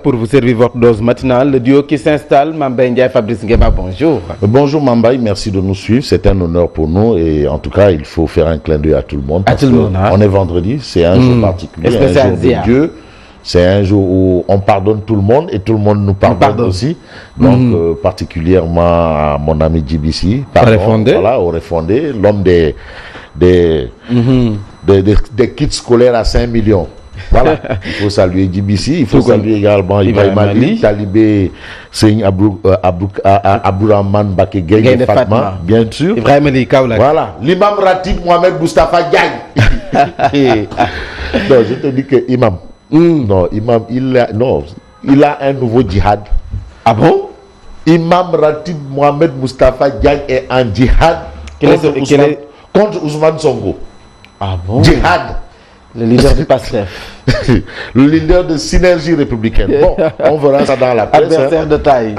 Pour vous servir votre dose matinale, le duo qui s'installe, Mambay Ndiaye, Fabrice Nguema, bonjour. Bonjour Mambay, merci de nous suivre, c'est un honneur pour nous et en tout cas il faut faire un clin d'œil à tout le monde. À tout le monde, hein? On est vendredi, c'est un jour particulier, un jour de Dieu, c'est un jour où on pardonne tout le monde et tout le monde nous pardonne aussi. Donc particulièrement à mon ami JBC, voilà, au Refondé, l'homme des kits scolaires à 5 millions. Voilà, il faut saluer JBC, il faut saluer également Ibrahim Ali, Talibé, Seigne Abdourahmane Baké Gaye de Fatma, bien sûr. Ibrahim Ali Kaoulak. Voilà, l'imam Ratib Mohamed Moustapha Diagne. Non, je te dis que imam, non, imam, il a un nouveau djihad. Ah bon? Imam Ratib Mohamed Moustapha Diagne est en djihad contre Ousmane Sonko. Ah bon? Djihad. Le leader du PASTEF. Le leader de Synergie républicaine. Bon, on verra ça dans la presse. Adversaire de taille.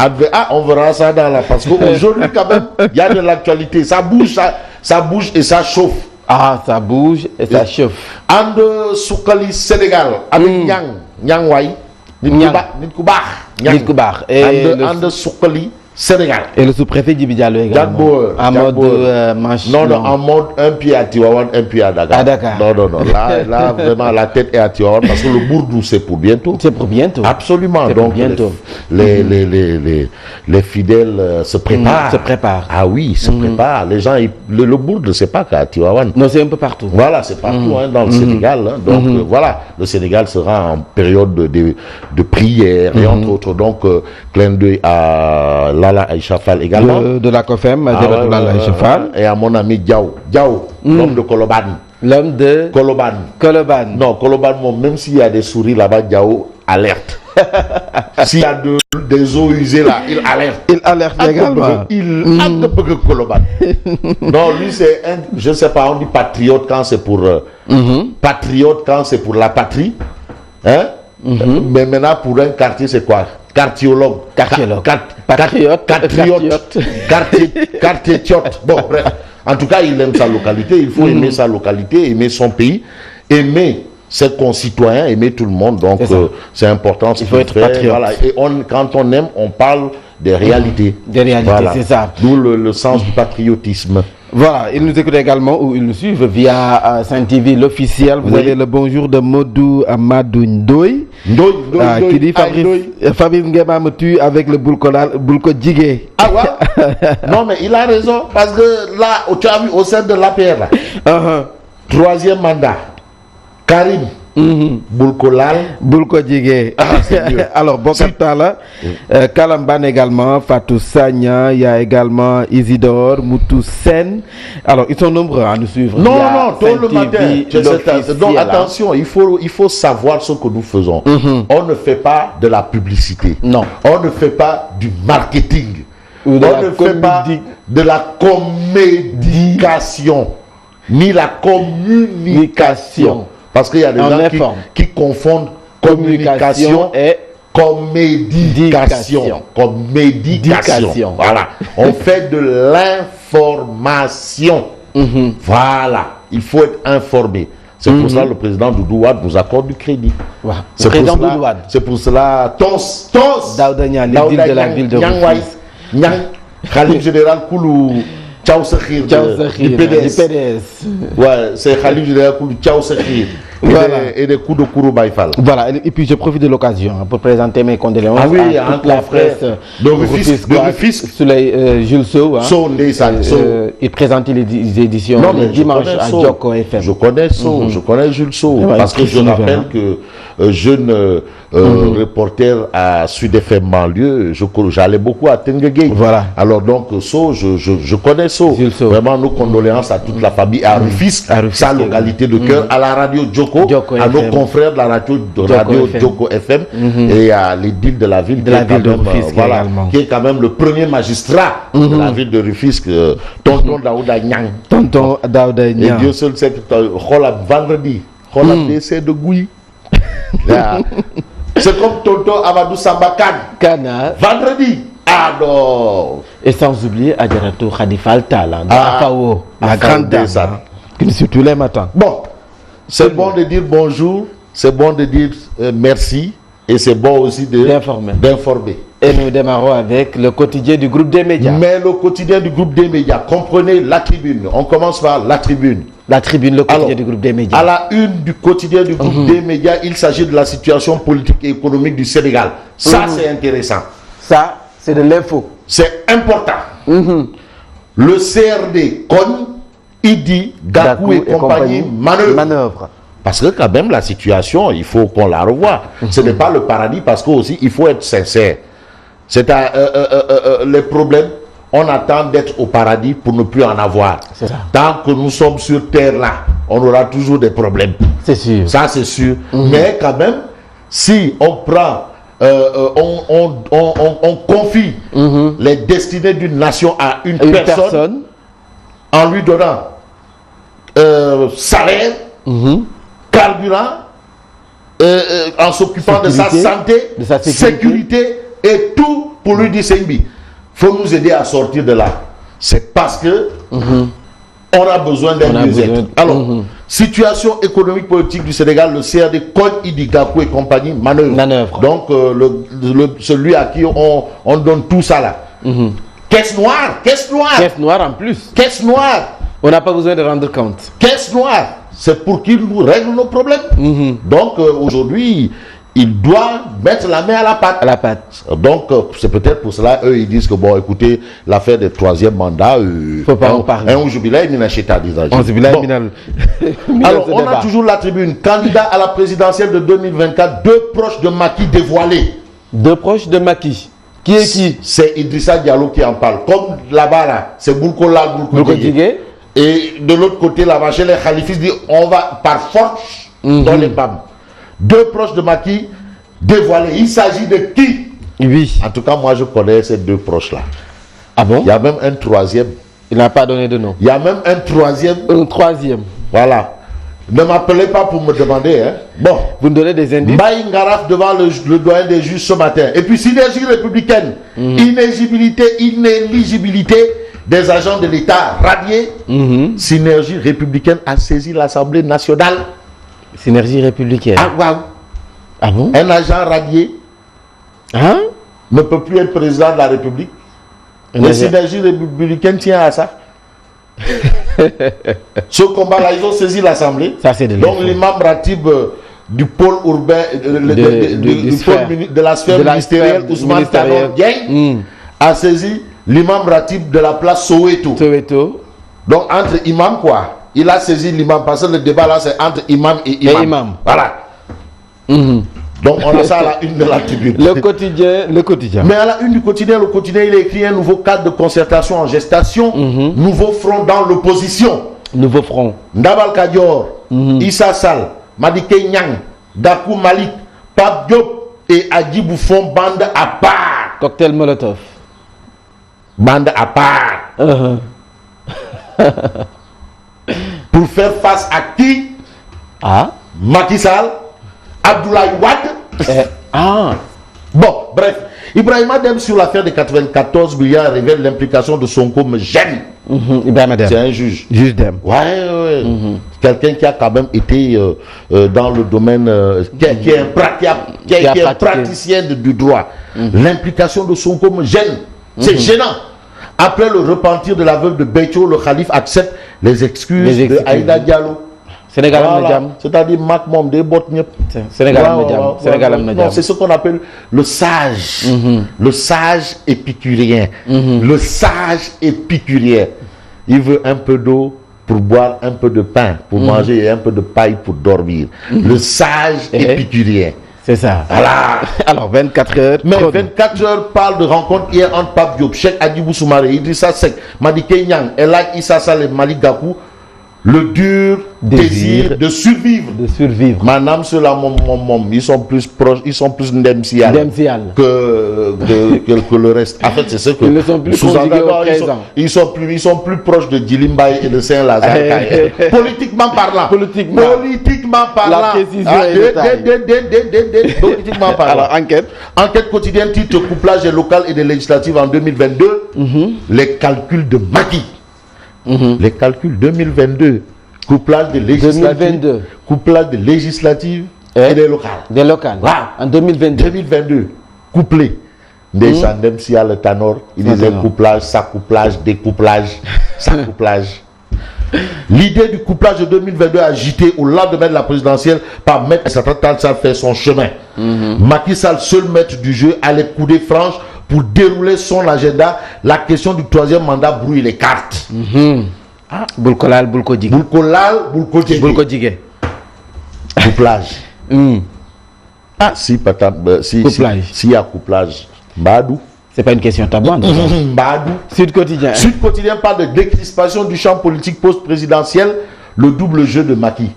On verra ça dans la presse. Parce qu'aujourd'hui, quand même, il y a de l'actualité. Ça bouge et ça chauffe. Ah, ça bouge et ça chauffe. Ande Soukali Sénégal, avec Nyang Wai, Nitkubar. Et Ande Soukali Sénégal. Et le sous-préfet Djibi Diallo également. En mode manche. Non, en mode un pied à Tivaouane, un pied à Dakar. À Dakar. Non. Là, vraiment, la tête est à Tivaouane parce que le Bourdou, c'est pour bientôt. C'est pour bientôt. Absolument. C'est donc, pour bientôt. Les fidèles se préparent. Se préparent. Ah oui, se préparent. Les gens, le Bourdou, c'est pas qu'à Tivaouane. Non, c'est un peu partout. Voilà, c'est partout dans le Sénégal. Hein. Donc, voilà, le Sénégal sera en période de prière et entre autres. Donc, clin d'œil à Lala Aïcha Fall également. De la COFEM, Lala Aïcha Fall. Et à mon ami Diao, l'homme de Koloban. L'homme de Koloban. Non, Koloban, même s'il y a des souris là-bas, Diao alerte. S'il y a des eaux usées là, il alerte. Il alerte également. Il a de peu que Koloban. Non, lui c'est un, je ne sais pas, on dit patriote quand c'est pour patriote quand c'est pour la patrie, hein. Mais maintenant pour un quartier c'est quoi? Cartiologue. Patriote. Quartier-tiote. Bon, bref. En tout cas, il aime sa localité. Il faut aimer sa localité, aimer son pays, aimer ses concitoyens, aimer tout le monde. Donc, c'est important. Il faut être patriote. Voilà. Et quand on aime, on parle des réalités. Des réalités, voilà. C'est ça. D'où le sens du patriotisme. Voilà, ils nous écoutent également ou ils nous suivent via Saint TV, l'officiel. Vous avez le bonjour de Modou Amadou Ndoye. Qui dit Fabrice Nguema me tue avec le Boulko Djigé. Ah ouais? Non, mais il a raison. Parce que là, tu as vu au sein de l'APR, troisième mandat, Karim. Boulko Djigé. Alors, Bokatala, Kalamban également, Fatou Sagna, il y a également Isidore, Moutou Sen. Alors, ils sont nombreux à nous suivre. Non, tôt le matin. Donc, attention, il faut savoir ce que nous faisons. On ne fait pas de la publicité. Non. On ne fait pas du marketing. On ne fait pas de la comédication. Ni la communication. Parce qu'il y a des gens qui confondent communication et comédication. Voilà. On fait de l'information. Voilà. Il faut être informé. C'est pour cela que le président Doudou Wade nous accorde du crédit. Wow. C'est pour cela, Tons, Daouda Niang, de la ville de Rufisque. Khalif général Koulou. Tchao Sakhir du PDS. Ouais, c'est Khalif général Koulou Tchao Sakhir. Et des coups de Kourou Baïfal. Voilà, et puis je profite de l'occasion pour présenter mes condoléances à toute la presse de Rufisque. Sur Jules Sow. Il présente les éditions le dimanche à Djoko FM. Je connais Jules Sow. Parce que je rappelle que jeune reporter à Sud FM Banlieue, j'allais beaucoup à Tenguegui. Voilà. Alors donc, Sow, je connais Sow. Vraiment, nos condoléances à toute la famille, à Rufisque, sa localité de cœur, à la radio Djoko, à nos confrères de la radio Djoko FM et à l'édile de la ville de Rufisque, qui est quand même le premier magistrat de la ville de Rufisque, Tonton Daouda Niang. Et Dieu seul sait que vendredi, décès de Gouy. C'est comme Tonton Amadou Samba Kana. Vendredi. Ah non. Et sans oublier Adjaratou Khadifal Tala, la grande dame, qui nous suit tous les matins. Bon, c'est bon de dire bonjour, c'est bon de dire merci, Et c'est bon aussi d'informer. Et nous démarrons avec le quotidien du groupe des médias. Mais le quotidien du groupe des médias, comprenez La Tribune. On commence par La Tribune. La Tribune, le quotidien du groupe des médias. À la une du quotidien du groupe des médias, il s'agit de la situation politique et économique du Sénégal. Ça, c'est intéressant. Ça, c'est de l'info. C'est important. Le CRD cogne, Idi, Gakou et compagnie manœuvre. Parce que quand même, la situation, il faut qu'on la revoie. Ce n'est pas le paradis parce qu'aussi, il faut être sincère. C'est les problèmes, on attend d'être au paradis pour ne plus en avoir. Tant que nous sommes sur terre là, on aura toujours des problèmes. C'est sûr. Ça, c'est sûr. Mais quand même, si on prend, on confie les destinées d'une nation à une personne en lui donnant salaire, carburant, en s'occupant de sa santé, de sa sécurité et tout pour lui dire Sengbi, faut nous aider à sortir de là. C'est parce que on a besoin d'un mieux-être. Alors, situation économique politique du Sénégal, le CRD cogne Idi Gakou et compagnie manœuvre. Donc, celui à qui on donne tout ça là. Caisse noire. Caisse noire en plus. Caisse noire. On n'a pas besoin de rendre compte. Caisse noire. C'est pour qu'il nous règle nos problèmes. Donc aujourd'hui, il doit mettre la main à la pâte. Donc c'est peut-être pour cela, eux, ils disent que bon, écoutez, l'affaire des troisième mandats, faut pas en parler. Alors, on a toujours La Tribune. Candidat à la présidentielle de 2024, deux proches de Macky dévoilés. Deux proches de Macky. Qui est qui? C'est Idrissa Diallo qui en parle. Comme là-bas, là, c'est Boulkola Boulkodjé. Et de l'autre côté, la vache, les khalifistes disent on va par force dans les BAM. Deux proches de Macky dévoilés. Il s'agit de qui? Oui. En tout cas, moi, je connais ces deux proches-là. Ah bon? Il y a même un troisième. Il n'a pas donné de nom. Il y a même un troisième. Un troisième. Voilà. Ne m'appelez pas pour me demander. Hein. Bon. Vous me donnez des indices. Baï Ngaraf devant le doyen des juges ce matin. Et puis, synergie républicaine. Inéligibilité des agents de l'État radiés. Synergie républicaine a saisi l'Assemblée nationale. Synergie républicaine. Ah bon? Un agent radié ne peut plus être président de la République. La synergie républicaine tient à ça. Ce combat-là, ils ont saisi l'Assemblée. Donc l'imam Ratib du pôle urbain, de la sphère ministérielle, Ousmane Tanor Dieng, a saisi l'imam Ratib de la place Soweto. Donc entre imam quoi, il a saisi l'imam parce que le débat là c'est entre imam et imam. Voilà. Donc on a ça à la une de La Tribune. Le quotidien. Mais à la une du quotidien, le quotidien il a écrit un nouveau cadre de concertation en gestation, nouveau front dans l'opposition. Nouveau front. Ndabal Kadior, Issa Sall, Madické Niang, Gakou Malik, Pape Diop et Adjibou font bande à part. Cocktail Molotov. Bande à part. Pour faire face à qui? Macky Sall, Abdoulaye Wade. Bon, bref. Ibrahim Adem sur l'affaire des 94 milliards révèle l'implication de Sonko me gêne. C'est un juge. Juge Dem. Ouais. Quelqu'un qui a quand même été dans le domaine, qui est un praticien du droit. L'implication de Sonko me gêne. C'est gênant. Après le repentir de la veuve de Béthio, le calife accepte les excuses de Aïda Diallo. C'est-à-dire Mac Mom des bottes. C'est ce qu'on appelle le sage. Le sage épicurien. Le sage épicurien. Il veut un peu d'eau pour boire un peu de pain, pour manger et un peu de paille pour dormir. Le sage épicurien. C'est ça. Voilà. Alors, 24 heures. Mais 24 heures parle de rencontre hier entre Pape Diop, Cheikh Adjibou Soumaré, Idrissa Seck, Madické Niang, Elhadji Issa Sall et Malick Gakou. Le dur désir de survivre. Madame, ceux-là, ils sont plus proches, ils sont plus ndemsial que le reste. En fait, c'est ce que ils ne sont plus ils sont plus proches de Djilimbaye et de Saint-Lazare. Politiquement parlant. La précision Politiquement parlant. Alors, enquête quotidienne, titre couplage des locales et des législatives en 2022. Les calculs de Macky. Les calculs 2022, couplage de législatives, et des locales. Des locales. Wow. En 2022. 2022. Couplé. Des Chandem si à le Tanor. Il disait couplage, s'accouplage, découplage, s'accouplage. L'idée du couplage de 2022 agité au lendemain de la présidentielle par Maître Satan Talsal fait son chemin. Macky Sall, seul maître du jeu, a les coudées franches pour dérouler son agenda. La question du troisième mandat brouille les cartes. Boulkolal, Boulkodjigé. Boulkolal, Boulkodjigé. Couplage. Si y a couplage, Mbadou. C'est pas une question taboue. Mbadou. Sud Quotidien. Sud Quotidien parle de décrispation du champ politique post-présidentiel, le double jeu de Macky.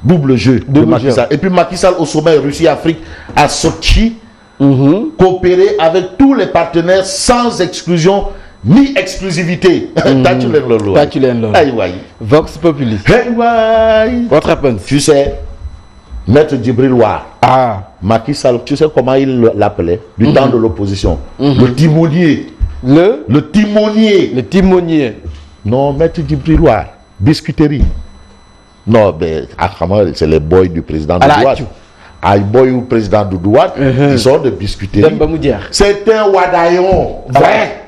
Double jeu de Macky Sall. Et puis Macky Sall au sommet Russie-Afrique à Sochi, coopérer avec tous les partenaires sans exclusion ni exclusivité. Vox Populi. What happens? Tu sais, Maître Djibril War. Macky Sall, tu sais comment il l'appelait du temps de l'opposition. Le timonier. Le timonier. Le timonier. Non, Maître Djibril War. Biscuiterie. Non, mais c'est les boys du président Doudouad. Les boys du président Doudouad, ils sont de biscuiterie. C'est un Wadayon. Vrai.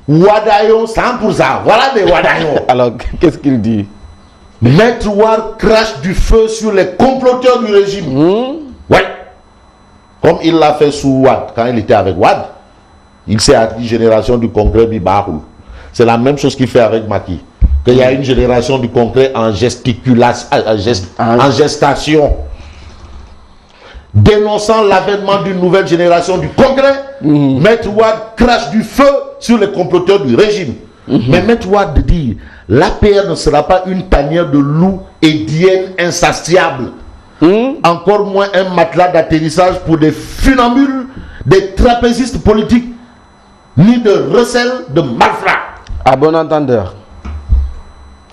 Wadayon 100%. Voilà des Wadayons. Alors, qu'est-ce qu'il dit? Maître War crache du feu sur les comploteurs du régime. Ouais. Comme il l'a fait sous Wad, quand il était avec Wad. Il s'est dit génération du congrès Bibarou. C'est la même chose qu'il fait avec Macky. Qu'il y a une génération du congrès en gesticulation, en gestation. Dénonçant l'avènement d'une nouvelle génération du congrès, Maître Wad crache du feu sur les comploteurs du régime. Mais Maître Wad dit, l'APR ne sera pas une tanière de loups et d'hyènes insatiables. Encore moins un matelas d'atterrissage pour des funambules, des trapézistes politiques, ni de recel de malfrats. À bon entendeur.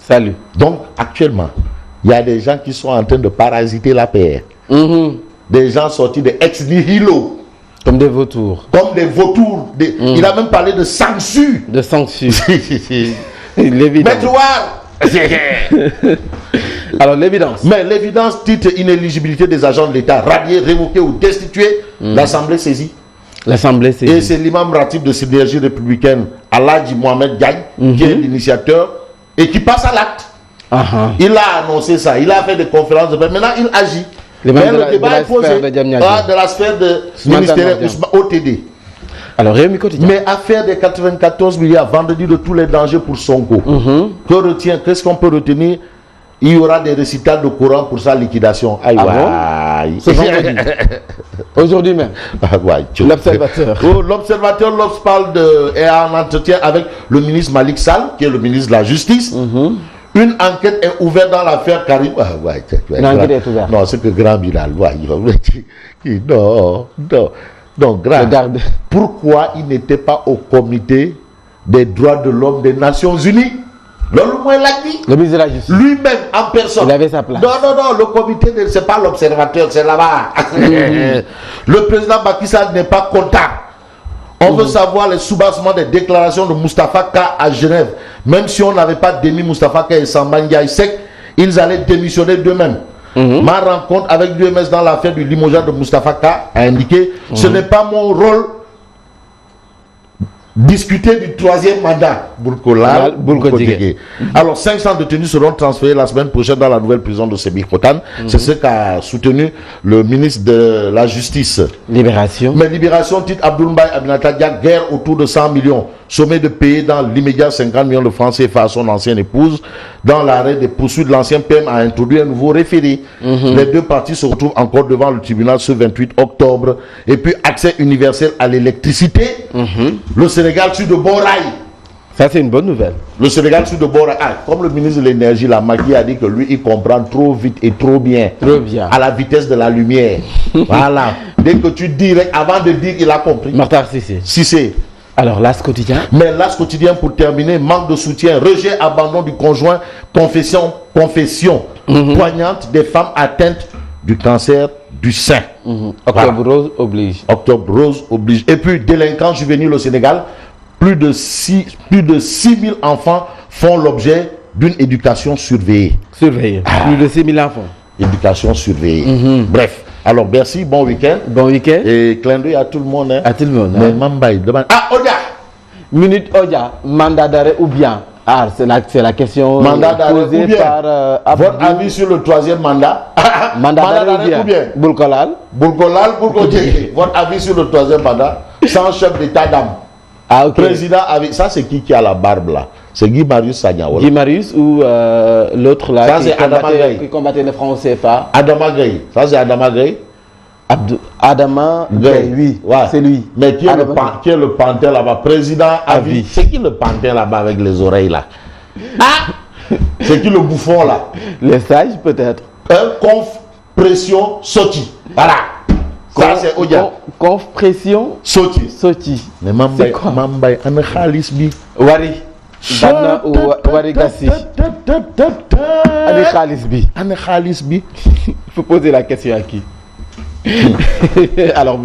Salut. Donc, actuellement, il y a des gens qui sont en train de parasiter l'APR. Des gens sortis de ex nihilo. Comme des vautours. Comme des vautours. Il a même parlé de sangsue. De sangsue. Maître War. Alors, l'évidence. Mais l'évidence, titre inéligibilité des agents de l'État, radiés, révoqués ou destitués, l'Assemblée saisie. L'Assemblée saisie. Et c'est l'imam ratib de Synergie républicaine, Aladji Mohamed Gaye, qui est l'initiateur et qui passe à l'acte. Il a annoncé ça, il a fait des conférences de presse. Maintenant, il agit. Le débat est posé de la sphère de ministère OTD. Alors, Rémi Quotidien. Mais affaire des 94 milliards, vendredi de tous les dangers pour Sonko. Qu'est-ce qu'on peut retenir? Il y aura des récitals de Coran pour sa liquidation. C'est vendredi. Aujourd'hui même. L'Observateur. L'Observateur, l'Obs parle est en entretien avec le ministre Malik Sall, qui est le ministre de la Justice. Une enquête est ouverte dans l'affaire Karim. Une enquête est ouverte. Non, c'est que Grand Bilal. Non, Grand. Pourquoi il n'était pas au comité des droits de l'homme des Nations Unies? Le ministre de la Justice. Lui-même en personne. Il avait sa place. Non, le comité, c'est pas l'Observateur, c'est là-bas. Le président Macky Sall n'est pas content. On veut savoir les soubassements des déclarations de Moustapha K à Genève. Même si on n'avait pas démis Moustapha K et Samba Ndiaye Sek, ils allaient démissionner d'eux-mêmes. Ma rencontre avec l'UMS dans l'affaire du limogeage de Moustapha K a indiqué ce n'est pas mon rôle discuter du troisième mandat. Boulkodjigé. Alors 500 détenus seront transférés la semaine prochaine dans la nouvelle prison de Sébikotane. C'est ce qu'a soutenu le ministre de la Justice. Libération. Mais Libération titre Abdoulaye Aminata Diack, guerre autour de 100 millions. Sommet de payer dans l'immédiat 50 millions de francs CFA à son ancienne épouse. Dans l'arrêt des poursuites, l'ancien PM a introduit un nouveau référé. Les deux parties se retrouvent encore devant le tribunal ce 28 octobre. Et puis accès universel à l'électricité. Le Sénégal sur de bons rails. Ça, c'est une bonne nouvelle. Le Sénégal sur de bons rails. Comme le ministre de l'énergie, la Macky, a dit que lui, il comprend trop vite et trop bien. Trop bien. À la vitesse de la lumière. Voilà. Dès que tu dis, avant de dire, il a compris. Martar Cissé. Cissé. Alors, l'As quotidien. Mais l'As quotidien, pour terminer, manque de soutien, rejet, abandon du conjoint, confession poignante des femmes atteintes du cancer du sein. Octobre Rose oblige. Octobre Rose oblige. Et puis, délinquants juvéniles au Sénégal, plus de 6 000 enfants font l'objet d'une éducation surveillée. Plus de 6 000 enfants. éducation surveillée. Bref. Alors, merci, bon week-end. Bon week-end. Et clin d'œil à tout le monde. Hein. À tout le monde. Mais Mambaye demande... Ah, Odia! Minute Odia, mandat d'arrêt ou bien? Ah, c'est la question mandat posée ou bien? Par votre avis sur le 3e mandat? Mandat d'arrêt ou bien? Boulkolal. Boulkolal, votre avis sur le 3e mandat? Sans chef d'état d'âme. Ah, ok. Président avec... Ça, c'est qui a la barbe là? C'est Guy Marius Sagna. Guy Marius ou l'autre là ça, qui combattait le franc CFA. Adama Gaye. Ça, c'est Adama Gaye. Adama Gaye, oui. Ouais. C'est lui. Mais qui est le pantin là-bas? Président Avi. C'est qui le pantin là-bas avec les oreilles là? Ah! C'est qui le bouffon là? Les sages peut-être. Conf pression Soti. Voilà. Ça c'est Odia. Conf pression Soti. Mais Mambaye ana khalis bi. Wari. Badna ou Wari Gassi. Ana khalis bi. Il faut poser la question à qui? Alors bon.